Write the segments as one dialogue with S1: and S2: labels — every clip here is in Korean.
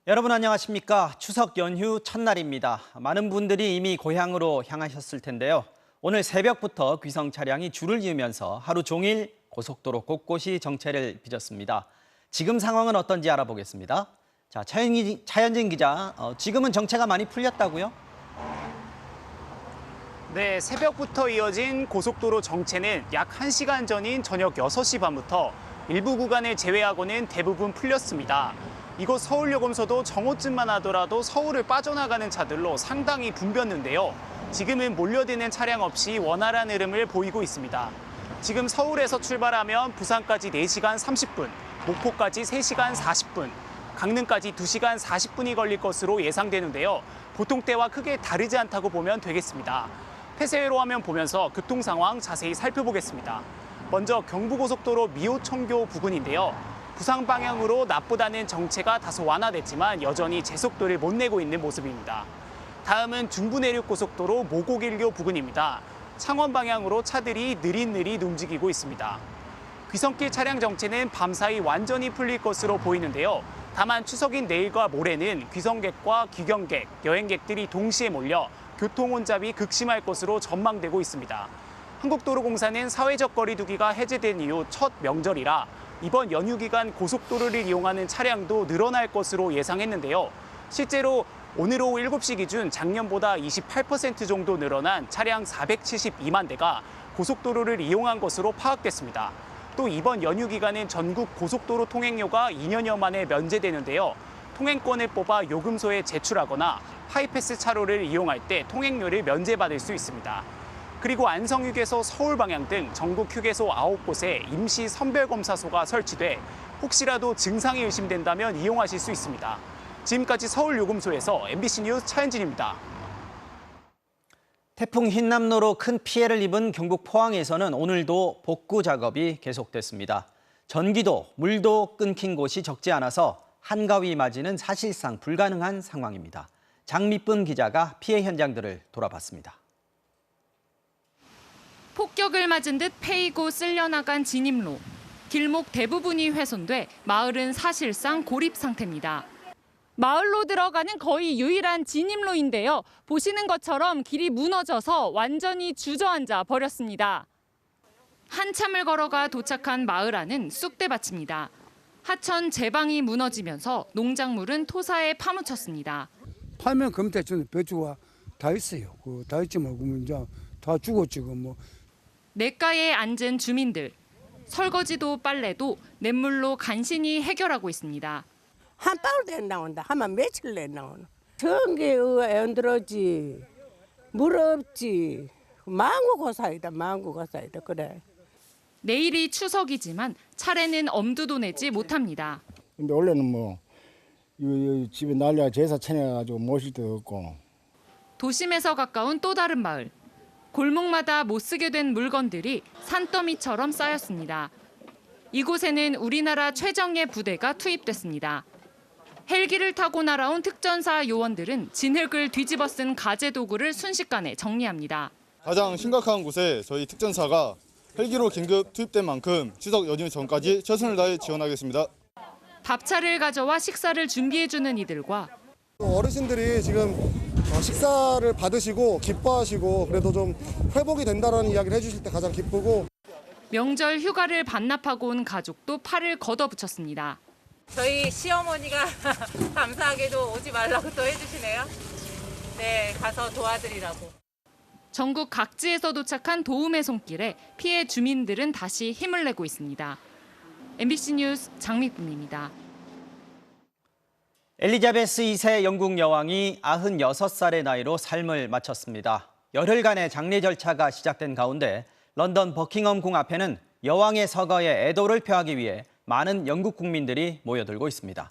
S1: 여러분 안녕하십니까? 추석 연휴 첫날입니다. 많은 분들이 이미 고향으로 향하셨을 텐데요. 오늘 새벽부터 귀성 차량이 줄을 이으면서 하루 종일 고속도로 곳곳이 정체를 빚었습니다. 지금 상황은 어떤지 알아보겠습니다. 자, 차현진 기자, 지금은 정체가 많이 풀렸다고요?
S2: 네, 새벽부터 이어진 고속도로 정체는 약 1시간 전인 저녁 6시 반부터 일부 구간을 제외하고는 대부분 풀렸습니다. 이곳 서울요금소도 정오쯤만 하더라도 서울을 빠져나가는 차들로 상당히 붐볐는데요. 지금은 몰려드는 차량 없이 원활한 흐름을 보이고 있습니다. 지금 서울에서 출발하면 부산까지 4시간 30분, 목포까지 3시간 40분, 강릉까지 2시간 40분이 걸릴 것으로 예상되는데요. 보통 때와 크게 다르지 않다고 보면 되겠습니다. 폐쇄회로 화면 보면서 교통 상황 자세히 살펴보겠습니다. 먼저 경부고속도로 미호청교 부근인데요. 부산 방향으로 낮보다는 정체가 다소 완화됐지만 여전히 제속도를 못 내고 있는 모습입니다. 다음은 중부내륙고속도로 모곡일교 부근입니다. 창원 방향으로 차들이 느릿느릿 움직이고 있습니다. 귀성길 차량 정체는 밤사이 완전히 풀릴 것으로 보이는데요. 다만 추석인 내일과 모레는 귀성객과 귀경객, 여행객들이 동시에 몰려 교통 혼잡이 극심할 것으로 전망되고 있습니다. 한국도로공사는 사회적 거리 두기가 해제된 이후 첫 명절이라 이번 연휴 기간 고속도로를 이용하는 차량도 늘어날 것으로 예상했는데요. 실제로 오늘 오후 7시 기준 작년보다 28% 정도 늘어난 차량 472만 대가 고속도로를 이용한 것으로 파악됐습니다. 또 이번 연휴 기간은 전국 고속도로 통행료가 2년여 만에 면제되는데요. 통행권을 뽑아 요금소에 제출하거나 하이패스 차로를 이용할 때 통행료를 면제받을 수 있습니다. 그리고 안성휴게소 서울 방향 등 전국 휴게소 9곳에 임시 선별검사소가 설치돼 혹시라도 증상이 의심된다면 이용하실 수 있습니다. 지금까지 서울요금소에서 MBC 뉴스 차현진입니다.
S1: 태풍 흰남노로 큰 피해를 입은 경북 포항에서는 오늘도 복구 작업이 계속됐습니다. 전기도, 물도 끊긴 곳이 적지 않아서 한가위 맞이는 사실상 불가능한 상황입니다. 장미쁨 기자가 피해 현장들을 돌아봤습니다.
S3: 폭격을 맞은 듯 패이고 쓸려나간 진입로. 길목 대부분이 훼손돼 마을은 사실상 고립 상태입니다. 마을로 들어가는 거의 유일한 진입로인데요. 보시는 것처럼 길이 무너져서 완전히 주저앉아 버렸습니다. 한참을 걸어가 도착한 마을 안은 쑥대밭입니다. 하천 제방이 무너지면서 농작물은 토사에 파묻혔습니다.
S4: 파면 금태준 배추가 다 있어요. 다 있지만 이제 다 죽었지 뭐.
S3: 냇가에 앉은 주민들. 설거지도 빨래도 냇물로 간신히 해결하고 있습니다.
S5: 한 방울도 안 나온다. 하면 며칠 내 나오나. 전기 안 들어지. 물 없지. 망고고사이다. 망고고사이다. 그래.
S3: 내일이 추석이지만 차례는 엄두도 내지 못합니다.
S6: 근데 원래는 뭐 이 집에 난리가 제사 차려가지고 모실 데도 없고.
S3: 도심에서 가까운 또 다른 마을. 골목마다 못 쓰게 된 물건들이 산더미처럼 쌓였습니다. 이곳에는 우리나라 최정예 부대가 투입됐습니다. 헬기를 타고 날아온 특전사 요원들은 진흙을 뒤집어 쓴 가재 도구를 순식간에 정리합니다.
S7: 가장 심각한 곳에 저희 특전사가 헬기로 긴급 투입된 만큼 추석 연휴 전까지 최선을 다해 지원하겠습니다.
S3: 밥차를 가져와 식사를 준비해주는 이들과
S8: 어르신들이 지금 식사를 받으시고 기뻐하시고 그래도 좀 회복이 된다는 이야기를 해주실 때 가장 기쁘고
S3: 명절 휴가를 반납하고 온 가족도 팔을 걷어붙였습니다.
S9: 저희 시어머니가 감사하게도 오지 말라고 또 해주시네요. 네, 가서 도와드리라고.
S3: 전국 각지에서 도착한 도움의 손길에 피해 주민들은 다시 힘을 내고 있습니다. MBC 뉴스 장미쁨입니다.
S1: 엘리자베스 2세 영국 여왕이 96살의 나이로 삶을 마쳤습니다. 열흘간의 장례 절차가 시작된 가운데 런던 버킹엄 궁 앞에는 여왕의 서거에 애도를 표하기 위해 많은 영국 국민들이 모여들고 있습니다.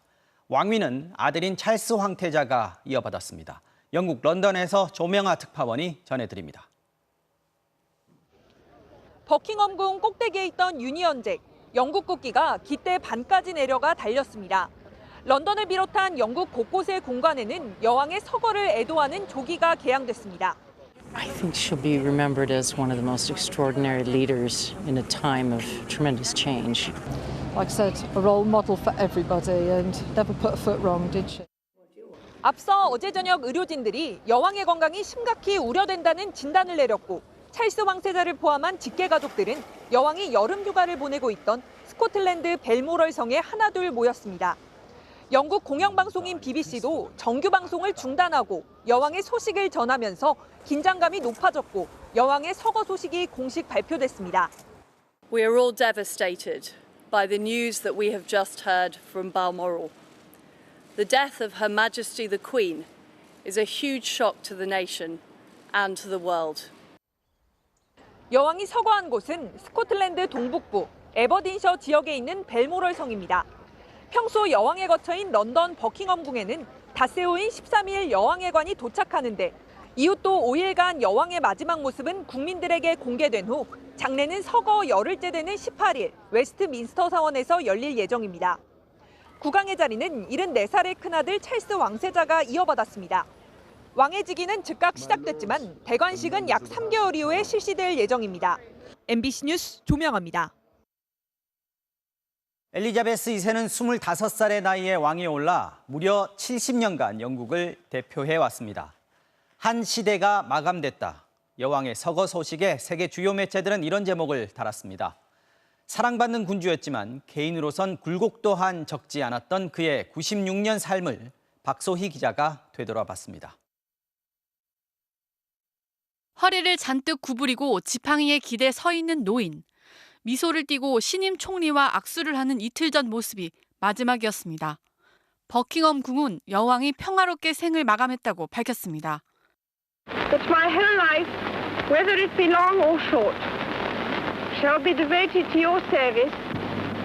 S1: 왕위는 아들인 찰스 황태자가 이어받았습니다. 영국 런던에서 조명아 특파원이 전해드립니다.
S10: 버킹엄궁 꼭대기에 있던 유니언잭, 영국 국기가 기대 반까지 내려가 달렸습니다. 런던을 비롯한 영국 곳곳의 공간에는 여왕의 서거를 애도하는 조기가 개양됐습니다.
S11: I think she'll be remembered as one of the most extraordinary leaders in a time of tremendous change.
S12: Like I said, a role model for everybody and never put a foot wrong, did she?
S10: 앞서 어제 저녁 의료진들이 여왕의 건강이 심각히 우려된다는 진단을 내렸고 찰스 왕세자를 포함한 직계 가족들은 여왕이 여름 휴가를 보내고 있던 스코틀랜드 벨모럴 성에 하나둘 모였습니다. 영국 공영방송인 BBC도 정규 방송을 중단하고 여왕의 소식을 전하면서 긴장감이 높아졌고 여왕의 서거 소식이 공식 발표됐습니다.
S12: We are all devastated by the news that we have just heard from Balmoral. The death of Her Majesty the Queen is a huge shock to the nation and to the world.
S10: 여왕이 서거한 곳은 스코틀랜드 동북부 에버딘셔 지역에 있는 벨모럴 성입니다. 평소 여왕의 거처인 런던 버킹엄궁에는 닷새우인 13일 여왕의관이 도착하는데 이후 또 5일간 여왕의 마지막 모습은 국민들에게 공개된 후 장례는 서거 열흘째 되는 18일 웨스트민스터 사원에서 열릴 예정입니다. 국왕의 자리는 74살의 큰아들 찰스 왕세자가 이어받았습니다. 왕의 즉위는 즉각 시작됐지만 대관식은 약 3개월 이후에 실시될 예정입니다. MBC 뉴스 조명아입니다.
S1: 엘리자베스 2세는 25살의 나이에 왕위에 올라 무려 70년간 영국을 대표해 왔습니다. 한 시대가 마감됐다. 여왕의 서거 소식에 세계 주요 매체들은 이런 제목을 달았습니다. 사랑받는 군주였지만 개인으로선 굴곡 또한 적지 않았던 그의 96년 삶을 박소희 기자가 되돌아봤습니다.
S3: 허리를 잔뜩 구부리고 지팡이에 기대 서 있는 노인. 미소를 띠고 신임 총리와 악수를 하는 이틀 전 모습이 마지막이었습니다. 버킹엄 궁은 여왕이 평화롭게 생을 마감했다고 밝혔습니다.
S13: That my whole life, whether it be long or short, shall be devoted to your service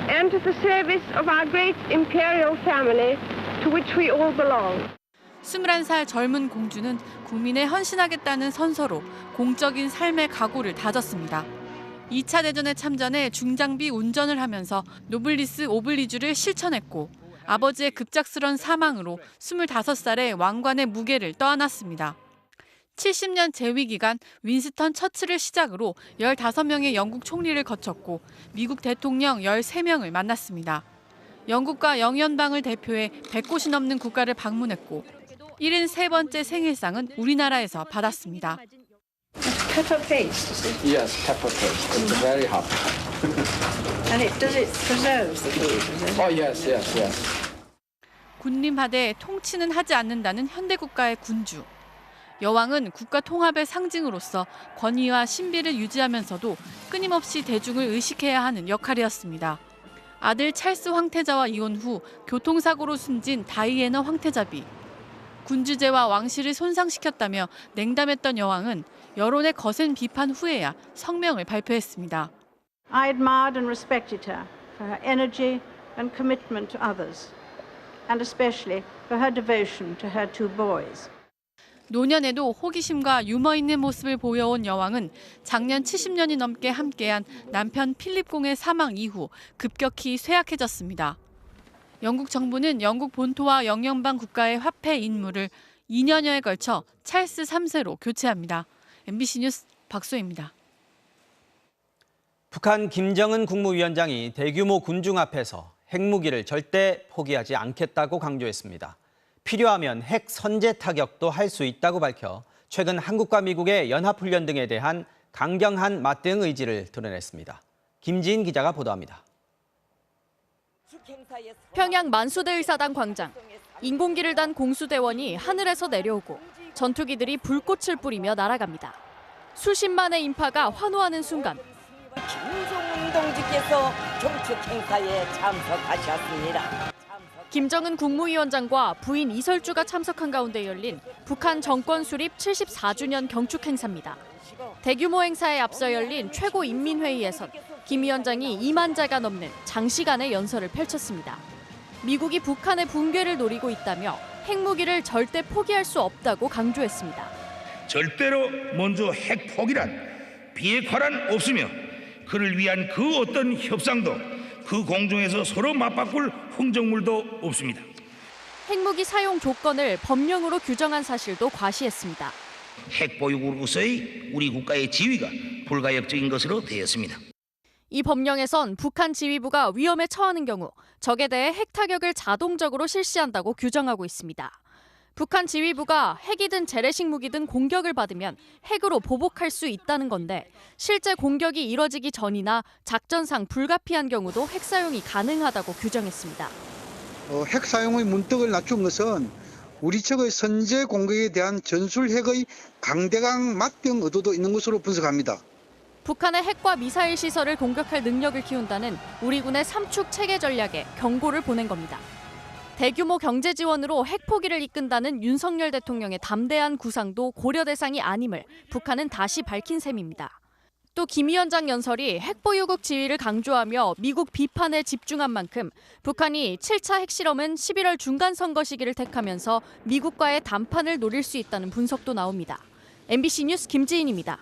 S13: and to the service of our great imperial family to which we all belong.
S3: 21살 젊은 공주는 국민에 헌신하겠다는 선서로 공적인 삶의 각오를 다졌습니다. 2차 대전에 참전해 중장비 운전을 하면서 노블리스 오블리주를 실천했고 아버지의 급작스런 사망으로 25살에 왕관의 무게를 떠안았습니다. 70년 재위 기간 윈스턴 처칠을 시작으로 15명의 영국 총리를 거쳤고 미국 대통령 13명을 만났습니다. 영국과 영연방을 대표해 100곳이 넘는 국가를 방문했고 73번째 생일상은 우리나라에서 받았습니다.
S13: Pepper paste, is it?
S14: Yes, pepper paste. It's very hot.
S13: And does it preserve the food, is it?
S14: Oh, yes, yes, yes.
S3: 군림하되 통치는 하지 않는다는 현대국가의 군주. 여왕은 국가 통합의 상징으로서 권위와 신비를 유지하면서도 끊임없이 대중을 의식해야 하는 역할이었습니다. 아들 찰스 황태자와 이혼 후 교통사고로 숨진 다이애나 황태자비. 군주제와 왕실을 손상시켰다며 냉담했던 여왕은 여론의 거센 비판 후에야 성명을 발표했습니다.
S13: I admired and respected her for her energy and commitment to others, and especially for her devotion to her two boys.
S3: 노년에도 호기심과 유머 있는 모습을 보여온 여왕은 작년 70년이 넘게 함께한 남편 필립 공의 사망 이후 급격히 쇠약해졌습니다. 영국 정부는 영국 본토와 영연방 국가의 화폐 인물을 2년여에 걸쳐 찰스 3세로 교체합니다. MBC 뉴스 박소희입니다.
S1: 북한 김정은 국무위원장이 대규모 군중 앞에서 핵무기를 절대 포기하지 않겠다고 강조했습니다. 필요하면 핵 선제 타격도 할 수 있다고 밝혀 최근 한국과 미국의 연합훈련 등에 대한 강경한 맞대응 의지를 드러냈습니다. 김지인 기자가 보도합니다.
S15: 평양 만수대 의사당 광장. 인공기를 단 공수대원이 하늘에서 내려오고 전투기들이 불꽃을 뿌리며 날아갑니다. 수십만의 인파가 환호하는 순간
S16: 김정은 동지께서 경축 행사에 참석하셨습니다.
S15: 김정은 국무위원장과 부인 이설주가 참석한 가운데 열린 북한 정권 수립 74주년 경축 행사입니다. 대규모 행사에 앞서 열린 최고인민회의에선 김 위원장이 2만 자가 넘는 장시간의 연설을 펼쳤습니다. 미국이 북한의 붕괴를 노리고 있다며 핵무기를 절대 포기할 수 없다고 강조했습니다.
S17: 절대로 먼저 핵 포기란 비핵화란 없으며 그를 위한 그 어떤 협상도 그 공중에서 서로 맞바꿀 흥정물도 없습니다.
S15: 핵무기 사용 조건을 법령으로 규정한 사실도 과시했습니다.
S17: 핵 보유국으로서의 우리 국가의 지위가 불가역적인 것으로 되었습니다.
S15: 이 법령에선 북한 지휘부가 위험에 처하는 경우 적에 대해 핵 타격을 자동적으로 실시한다고 규정하고 있습니다. 북한 지휘부가 핵이든 재래식 무기든 공격을 받으면 핵으로 보복할 수 있다는 건데 실제 공격이 이뤄지기 전이나 작전상 불가피한 경우도 핵 사용이 가능하다고 규정했습니다.
S18: 핵 사용의 문턱을 낮춘 것은 우리 측의 선제 공격에 대한 전술핵의 강대강 막병 의도도 있는 것으로 분석합니다.
S15: 북한의 핵과 미사일 시설을 공격할 능력을 키운다는 우리 군의 삼축 체계 전략에 경고를 보낸 겁니다. 대규모 경제 지원으로 핵 포기를 이끈다는 윤석열 대통령의 담대한 구상도 고려 대상이 아님을 북한은 다시 밝힌 셈입니다. 또 김 위원장 연설이 핵보유국 지위를 강조하며 미국 비판에 집중한 만큼 북한이 7차 핵실험은 11월 중간 선거 시기를 택하면서 미국과의談판을 노릴 수 있다는 분석도 나옵니다. MBC 뉴스 김지인입니다.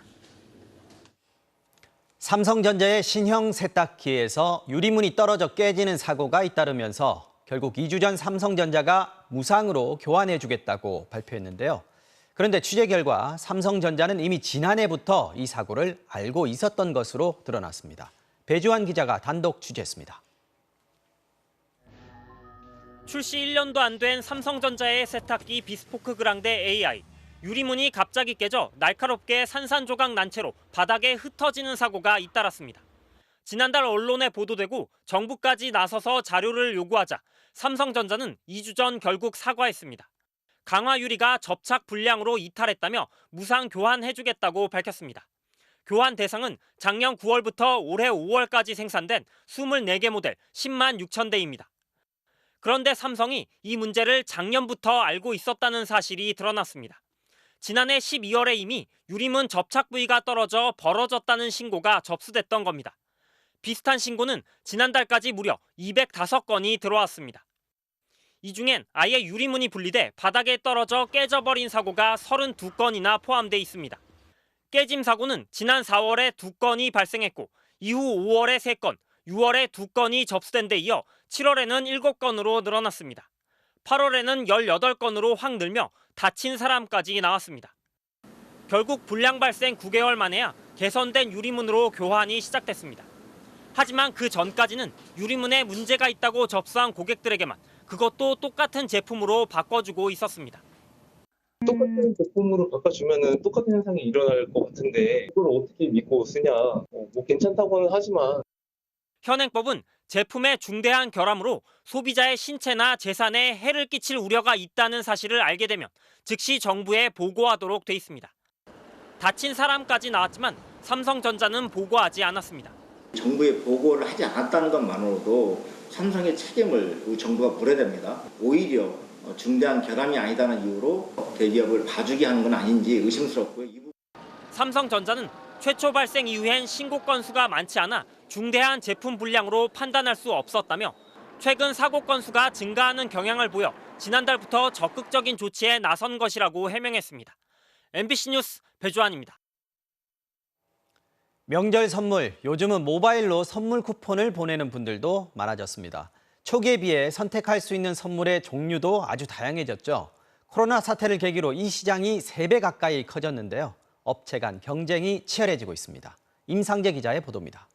S1: 삼성전자의 신형 세탁기에서 유리문이 떨어져 깨지는 사고가 잇따르면서 결국 2주 전 삼성전자가 무상으로 교환해주겠다고 발표했는데요. 그런데 취재 결과 삼성전자는 이미 지난해부터 이 사고를 알고 있었던 것으로 드러났습니다. 배주환 기자가 단독 취재했습니다.
S19: 출시 1년도 안 된 삼성전자의 세탁기 비스포크 그랑데 AI. 유리문이 갑자기 깨져 날카롭게 산산조각 난 채로 바닥에 흩어지는 사고가 잇따랐습니다. 지난달 언론에 보도되고 정부까지 나서서 자료를 요구하자 삼성전자는 2주 전 결국 사과했습니다. 강화 유리가 접착 불량으로 이탈했다며 무상 교환해주겠다고 밝혔습니다. 교환 대상은 작년 9월부터 올해 5월까지 생산된 24개 모델 10만 6천 대입니다. 그런데 삼성이 이 문제를 작년부터 알고 있었다는 사실이 드러났습니다. 지난해 12월에 이미 유리문 접착 부위가 떨어져 벌어졌다는 신고가 접수됐던 겁니다. 비슷한 신고는 지난달까지 무려 205건이 들어왔습니다. 이 중엔 아예 유리문이 분리돼 바닥에 떨어져 깨져버린 사고가 32건이나 포함돼 있습니다. 깨짐 사고는 지난 4월에 2건이 발생했고 이후 5월에 3건, 6월에 2건이 접수된 데 이어 7월에는 7건으로 늘어났습니다. 8월에는 18건으로 확 늘며 다친 사람까지 나왔습니다. 결국 불량 발생 9개월 만에야 개선된 유리문으로 교환이 시작됐습니다. 하지만 그 전까지는 유리문에 문제가 있다고 접수한 고객들에게만 그것도 똑같은 제품으로 바꿔주고 있었습니다.
S20: 똑같은 제품으로 바꿔주면 똑같은 현상이 일어날 것 같은데 이걸 어떻게 믿고 쓰냐. 뭐 괜찮다고는 하지만
S19: 현행법은 제품의 중대한 결함으로 소비자의 신체나 재산에 해를 끼칠 우려가 있다는 사실을 알게 되면 즉시 정부에 보고하도록 돼 있습니다. 다친 사람까지 나왔지만 삼성전자는 보고하지 않았습니다.
S21: 정부에 보고를 하지 않았다는 것만으로도 삼성의 책임을 정부가 물어야 됩니다. 오히려 중대한 결함이 아니다는 이유로 대기업을 봐주게 하는 건 아닌지 의심스럽고요.
S19: 삼성전자는 최초 발생 이후엔 신고 건수가 많지 않아 중대한 제품 불량으로 판단할 수 없었다며 최근 사고 건수가 증가하는 경향을 보여 지난달부터 적극적인 조치에 나선 것이라고 해명했습니다. MBC 뉴스 배주환입니다.
S1: 명절 선물, 요즘은 모바일로 선물 쿠폰을 보내는 분들도 많아졌습니다. 초기에 비해 선택할 수 있는 선물의 종류도 아주 다양해졌죠. 코로나 사태를 계기로 이 시장이 3배 가까이 커졌는데요. 업체 간 경쟁이 치열해지고 있습니다. 임상재 기자의 보도입니다.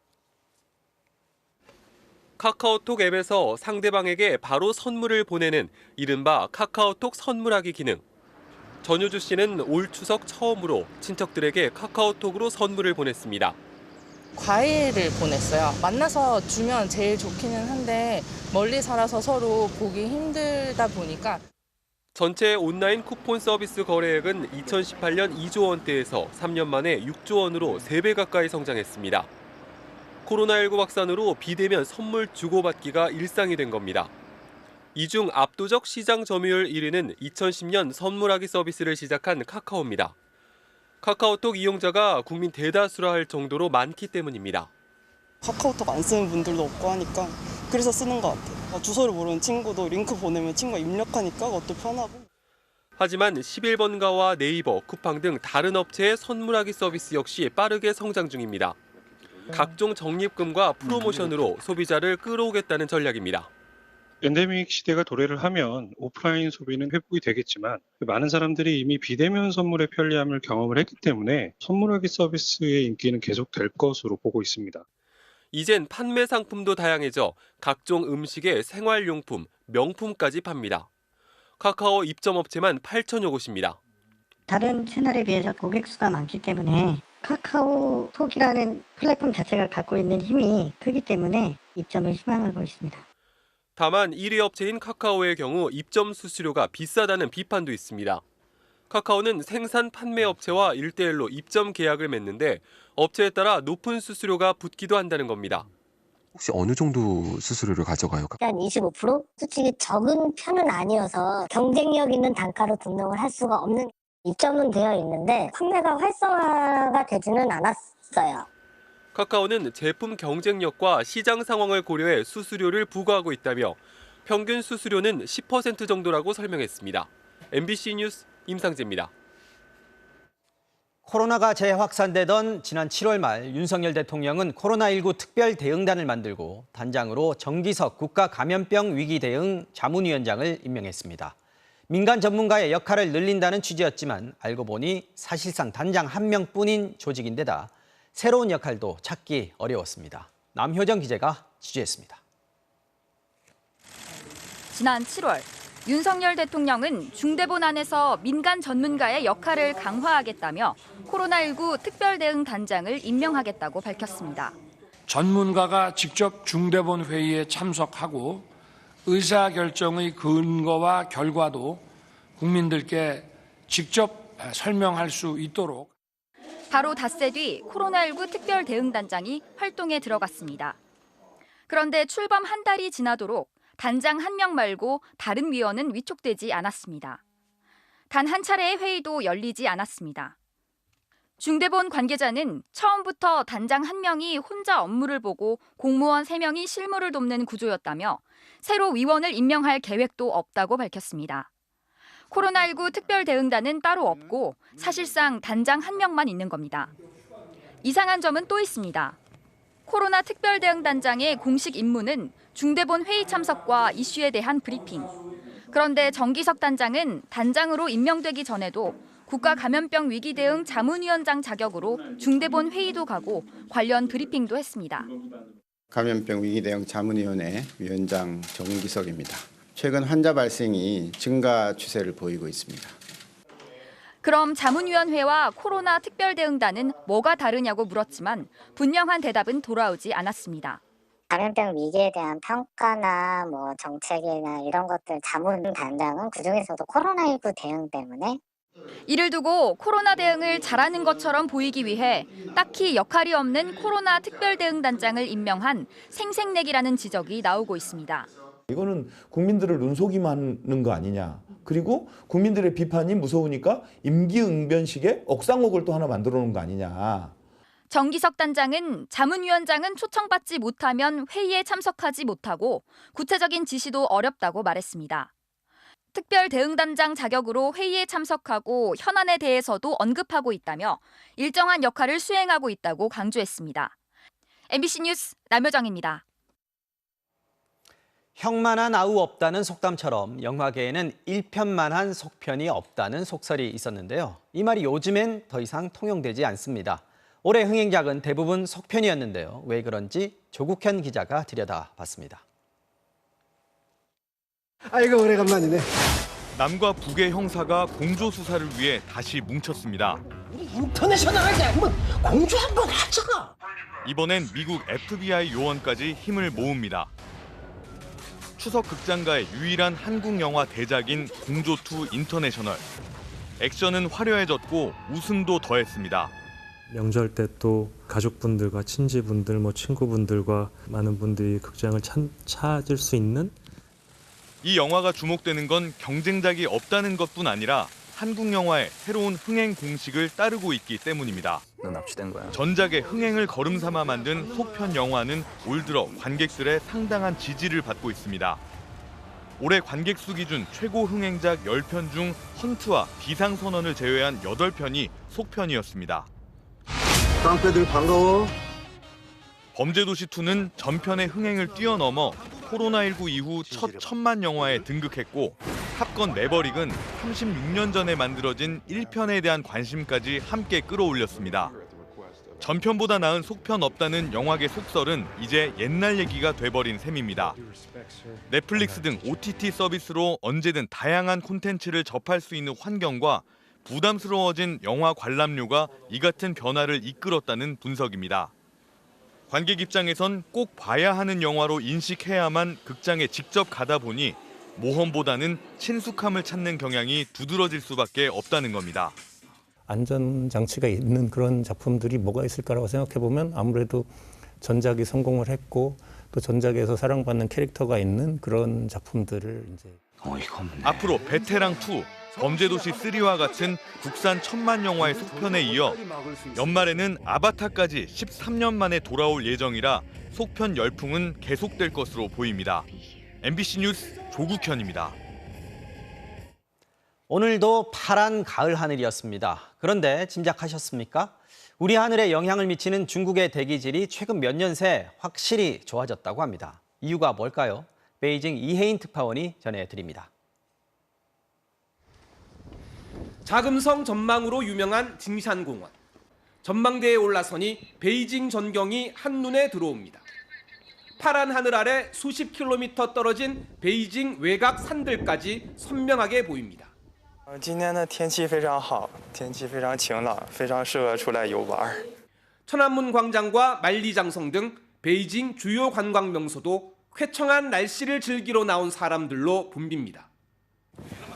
S22: 카카오톡 앱에서 상대방에게 바로 선물을 보내는 이른바 카카오톡 선물하기 기능. 전효주 씨는 올 추석 처음으로 친척들에게 카카오톡으로 선물을 보냈습니다.
S23: 과일을 보냈어요. 만나서 주면 제일 좋기는 한데 멀리 살아서 서로 보기 힘들다 보니까.
S22: 전체 온라인 쿠폰 서비스 거래액은 2018년 2조 원대에서 3년 만에 6조 원으로 3배 가까이 성장했습니다. 코로나19 확산으로 비대면 선물 주고받기가 일상이 된 겁니다. 이 중 압도적 시장 점유율 1위는 2010년 선물하기 서비스를 시작한 카카오입니다. 카카오톡 이용자가 국민 대다수라 할 정도로 많기 때문입니다.
S24: 카카오톡 안 쓰는 분들도 없고 하니까 그래서 쓰는 것 같아요. 주소를 모르는 친구도 링크 보내면 친구가 입력하니까 그것도 편하고.
S22: 하지만 11번가와 네이버, 쿠팡 등 다른 업체의 선물하기 서비스 역시 빠르게 성장 중입니다. 각종 적립금과 프로모션으로 소비자를 끌어오겠다는 전략입니다.
S25: 팬데믹 시대가 도래를 하면 오프라인 소비는 회복이 되겠지만 많은 사람들이 이미 비대면 선물의 편리함을 경험을 했기 때문에 선물하기 서비스의 인기는 계속될 것으로 보고 있습니다.
S22: 이젠 판매 상품도 다양해져 각종 음식의 생활용품, 명품까지 팝니다. 카카오 입점업체만 8천여 곳입니다.
S2: 다른 채널에 비해서 고객 수가 많기 때문에 카카오톡이라는 플랫폼 자체가 갖고 있는 힘이 크기 때문에 입점을 희망하고 있습니다.
S22: 다만 1위 업체인 카카오의 경우 입점 수수료가 비싸다는 비판도 있습니다. 카카오는 생산 판매 업체와 1대1로 입점 계약을 맺는데 업체에 따라 높은 수수료가 붙기도 한다는 겁니다.
S4: 혹시 어느 정도 수수료를 가져가요?
S5: 한 25%? 솔직히 적은 편은 아니어서 경쟁력 있는 단가로 등록을 할 수가 없는 입점은 되어 있는데 판매가 활성화가 되지는 않았어요.
S22: 카카오는 제품 경쟁력과 시장 상황을 고려해 수수료를 부과하고 있다며 평균 수수료는 10% 정도라고 설명했습니다. MBC 뉴스 임상재입니다.
S1: 코로나가 재확산되던 지난 7월 말 윤석열 대통령은 코로나19 특별 대응단을 만들고 단장으로 정기석 국가감염병 위기 대응 자문위원장을 임명했습니다. 민간 전문가의 역할을 늘린다는 취지였지만 알고 보니 사실상 단장 한 명뿐인 조직인데다 새로운 역할도 찾기 어려웠습니다. 남효정 기자가 취재했습니다.
S6: 지난 7월 윤석열 대통령은 중대본 안에서 민간 전문가의 역할을 강화하겠다며 코로나19 특별대응단장을 임명하겠다고 밝혔습니다.
S7: 전문가가 직접 중대본 회의에 참석하고 의사결정의 근거와 결과도 국민들께 직접 설명할 수 있도록
S6: 바로 닷새 뒤 코로나19 특별대응단장이 활동에 들어갔습니다. 그런데 출범 한 달이 지나도록 단장 한 명 말고 다른 위원은 위촉되지 않았습니다. 단 한 차례의 회의도 열리지 않았습니다. 중대본 관계자는 처음부터 단장 한 명이 혼자 업무를 보고 공무원 3명이 실무를 돕는 구조였다며 새로 위원을 임명할 계획도 없다고 밝혔습니다. 코로나19 특별대응단은 따로 없고 사실상 단장 한 명만 있는 겁니다. 이상한 점은 또 있습니다. 코로나 특별대응단장의 공식 임무는 중대본 회의 참석과 이슈에 대한 브리핑. 그런데 정기석 단장은 단장으로 임명되기 전에도 국가감염병 위기 대응 자문위원장 자격으로 중대본 회의도 가고 관련 브리핑도 했습니다.
S26: 감염병 위기 대응 자문위원회 위원장 정기석입니다. 최근 환자 발생이 증가 추세를 보이고 있습니다.
S6: 그럼 자문위원회와 코로나 특별대응단은 뭐가 다르냐고 물었지만 분명한 대답은 돌아오지 않았습니다.
S5: 감염병 위기에 대한 평가나 정책이나 이런 것들 자문단장은 그중에서도 코로나19 대응 때문에
S6: 이를 두고 코로나 대응을 잘하는 것처럼 보이기 위해 딱히 역할이 없는 코로나 특별대응단장을 임명한 생색내기라는 지적이 나오고 있습니다.
S27: 이거는 국민들을 눈속임하는 거 아니냐. 그리고 국민들의 비판이 무서우니까 임기응변식의 억상옥을 또 하나 만들어 놓은 거 아니냐.
S6: 정기석 단장은 자문위원장은 초청받지 못하면 회의에 참석하지 못하고 구체적인 지시도 어렵다고 말했습니다. 특별대응단장 자격으로 회의에 참석하고 현안에 대해서도 언급하고 있다며 일정한 역할을 수행하고 있다고 강조했습니다. MBC 뉴스 남효정입니다.
S1: 형만한 아우 없다는 속담처럼 영화계에는 1편만한 속편이 없다는 속설이 있었는데요. 이 말이 요즘엔 더 이상 통용되지 않습니다. 올해 흥행작은 대부분 속편이었는데요. 왜 그런지 조국현 기자가 들여다봤습니다.
S28: 아이고 오래간만이네.
S29: 남과 북의 형사가 공조 수사를 위해 다시 뭉쳤습니다.
S28: 우리 인터내셔널하게 한번 공조 한번 하자.
S29: 이번엔 미국 FBI 요원까지 힘을 모읍니다. 추석 극장가의 유일한 한국 영화 대작인 공조2 인터내셔널. 액션은 화려해졌고 웃음도 더했습니다.
S30: 명절 때 또 가족분들과 친지분들, 친구분들과 많은 분들이 극장을 찾을 수 있는
S29: 이 영화가 주목되는 건 경쟁작이 없다는 것뿐 아니라 한국 영화의 새로운 흥행 공식을 따르고 있기 때문입니다.
S31: 넌 납치된 거야.
S29: 전작의 흥행을 걸음삼아 만든 속편 영화는 올 들어 관객들의 상당한 지지를 받고 있습니다. 올해 관객 수 기준 최고 흥행작 10편 중 헌트와 비상선언을 제외한 8편이 속편이었습니다.
S28: 깡패들 반가워.
S29: 범죄도시2는 전편의 흥행을 뛰어넘어 코로나19 이후 첫 1000만 영화에 등극했고 탑건 매버릭은 36년 전에 만들어진 1편에 대한 관심까지 함께 끌어올렸습니다. 전편보다 나은 속편 없다는 영화계 속설은 이제 옛날 얘기가 돼버린 셈입니다. 넷플릭스 등 OTT 서비스로 언제든 다양한 콘텐츠를 접할 수 있는 환경과 부담스러워진 영화 관람료가 이 같은 변화를 이끌었다는 분석입니다. 관객 입장에선 꼭 봐야 하는 영화로 인식해야만 극장에 직접 가다 보니 모험보다는 친숙함을 찾는 경향이 두드러질 수밖에 없다는 겁니다.
S30: 안전장치가 있는 그런 작품들이 뭐가 있을까라고 생각해보면 아무래도 전작이 성공을 했고 또 전작에서 사랑받는 캐릭터가 있는 그런 작품들을 이제
S29: 앞으로 베테랑2, 범죄도시 3와 같은 국산 천만 영화의 속편에 이어 연말에는 아바타까지 13년 만에 돌아올 예정이라 속편 열풍은 계속될 것으로 보입니다. MBC 뉴스 조국현입니다.
S1: 오늘도 파란 가을 하늘이었습니다. 그런데 짐작하셨습니까? 우리 하늘에 영향을 미치는 중국의 대기질이 최근 몇 년 새 확실히 좋아졌다고 합니다. 이유가 뭘까요? 베이징 이혜인 특파원이 전해드립니다.
S3: 자금성 전망으로 유명한 징샨공원. 전망대에 올라서니 베이징 전경이 한눈에 들어옵니다. 파란 하늘 아래 수십 킬로미터 떨어진 베이징 외곽 산들까지 선명하게 보입니다.
S8: 今天的天气非常好，天气非常晴朗，非常适合出来游玩。
S3: 천안문 광장과 만리장성 등 베이징 주요 관광 명소도 쾌청한 날씨를 즐기러 나온 사람들로 붐빕니다.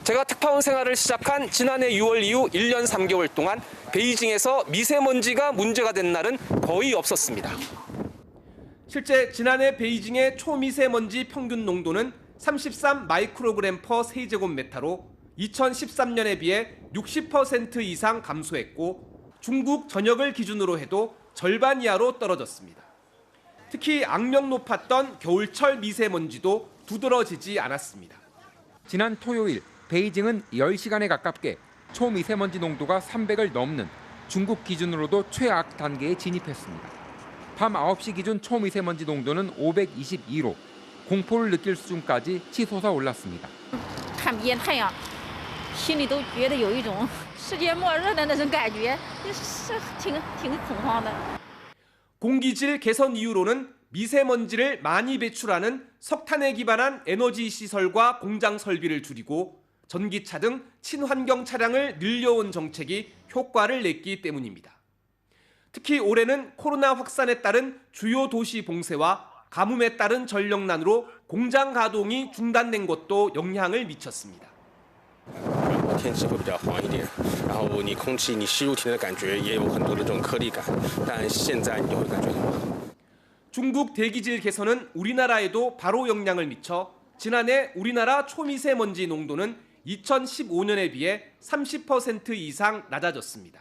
S3: 제가 특파원 생활을 시작한 지난해 6월 이후 1년 3개월 동안 베이징에서 미세먼지가 문제가 된 날은 거의 없었습니다. 실제 지난해 베이징의 초미세먼지 평균 농도는 33 마이크로그램 퍼 세제곱미터로 2013년에 비해 60% 이상 감소했고 중국 전역을 기준으로 해도 절반 이하로 떨어졌습니다. 특히 악명 높았던 겨울철 미세먼지도 두드러지지 않았습니다.
S9: 지난 토요일 베이징은 10시간에 가깝게 초미세먼지 농도가 300을 넘는 중국 기준으로도 최악 단계에 진입했습니다. 밤 9시 기준 초미세먼지 농도는 522로 공포를 느낄 수준까지 치솟아 올랐습니다.
S10: 看不见太阳心里都觉得有一种世界末日的那种感觉是挺恐慌的
S3: 공기질 개선 이유로는 미세먼지를 많이 배출하는 석탄에 기반한 에너지 시설과 공장 설비를 줄이고 전기차 등 친환경 차량을 늘려온 정책이 효과를 냈기 때문입니다. 특히 올해는 코로나 확산에 따른 주요 도시 봉쇄와 가뭄에 따른 전력난으로 공장 가동이 중단된 것도 영향을 미쳤습니다.
S11: 天气会比较黄一点，然后你空气你吸入体内的感觉也有很多的这种颗粒感，但现在你会感觉很好。
S3: 중국 대기질 개선은 우리나라에도 바로 영향을 미쳐 지난해 우리나라 초미세먼지 농도는 2015년에 비해 30% 이상 낮아졌습니다.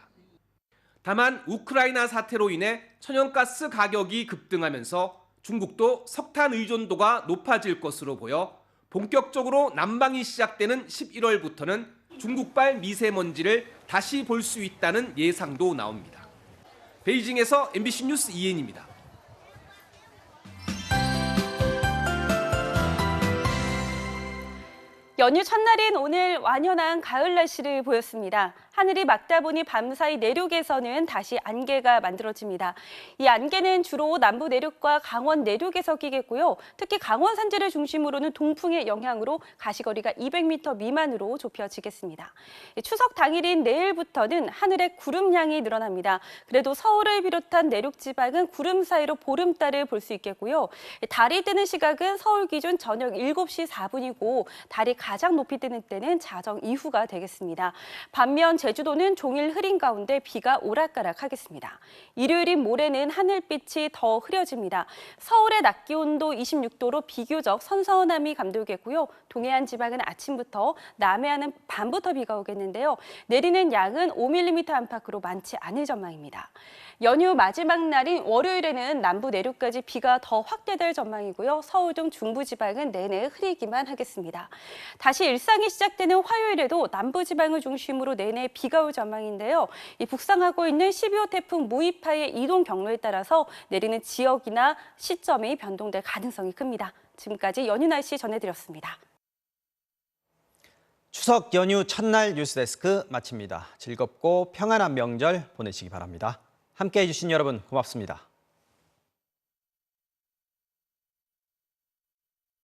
S3: 다만 우크라이나 사태로 인해 천연가스 가격이 급등하면서 중국도 석탄 의존도가 높아질 것으로 보여 본격적으로 난방이 시작되는 11월부터는 중국발 미세먼지를 다시 볼 수 있다는 예상도 나옵니다. 베이징에서 MBC 뉴스 이혜인입니다.
S12: 연휴 첫날인 오늘 완연한 가을 날씨를 보였습니다. 하늘이 맑다 보니 밤사이 내륙에서는 다시 안개가 만들어집니다. 이 안개는 주로 남부 내륙과 강원 내륙에서 끼겠고요. 특히 강원 산지를 중심으로는 동풍의 영향으로 가시거리가 200m 미만으로 좁혀지겠습니다. 추석 당일인 내일부터는 하늘에 구름량이 늘어납니다. 그래도 서울을 비롯한 내륙 지방은 구름 사이로 보름달을 볼 수 있겠고요. 달이 뜨는 시각은 서울 기준 저녁 7시 4분이고 달이 가장 높이 뜨는 때는 자정 이후가 되겠습니다. 반면 제주도는 종일 흐린 가운데 비가 오락가락하겠습니다. 일요일인 모레는 하늘빛이 더 흐려집니다. 서울의 낮 기온도 26도로 비교적 선선함이 감돌겠고요. 동해안 지방은 아침부터, 남해안은 밤부터 비가 오겠는데요. 내리는 양은 5mm 안팎으로 많지 않을 전망입니다. 연휴 마지막 날인 월요일에는 남부 내륙까지 비가 더 확대될 전망이고요. 서울 등 중부지방은 내내 흐리기만 하겠습니다. 다시 일상이 시작되는 화요일에도 남부지방을 중심으로 내내 비가 올 전망인데요. 이 북상하고 있는 12호 태풍 모이파의 이동 경로에 따라서 내리는 지역이나 시점이 변동될 가능성이 큽니다. 지금까지 연휴 날씨 전해드렸습니다.
S1: 추석 연휴 첫날 뉴스데스크 마칩니다. 즐겁고 평안한 명절 보내시기 바랍니다. 함께해 주신 여러분 고맙습니다.